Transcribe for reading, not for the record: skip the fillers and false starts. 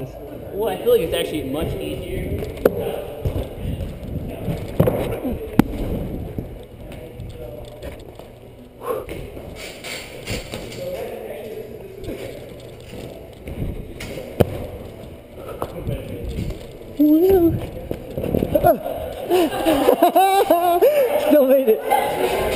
Well, I feel like it's actually much easier. Still made it.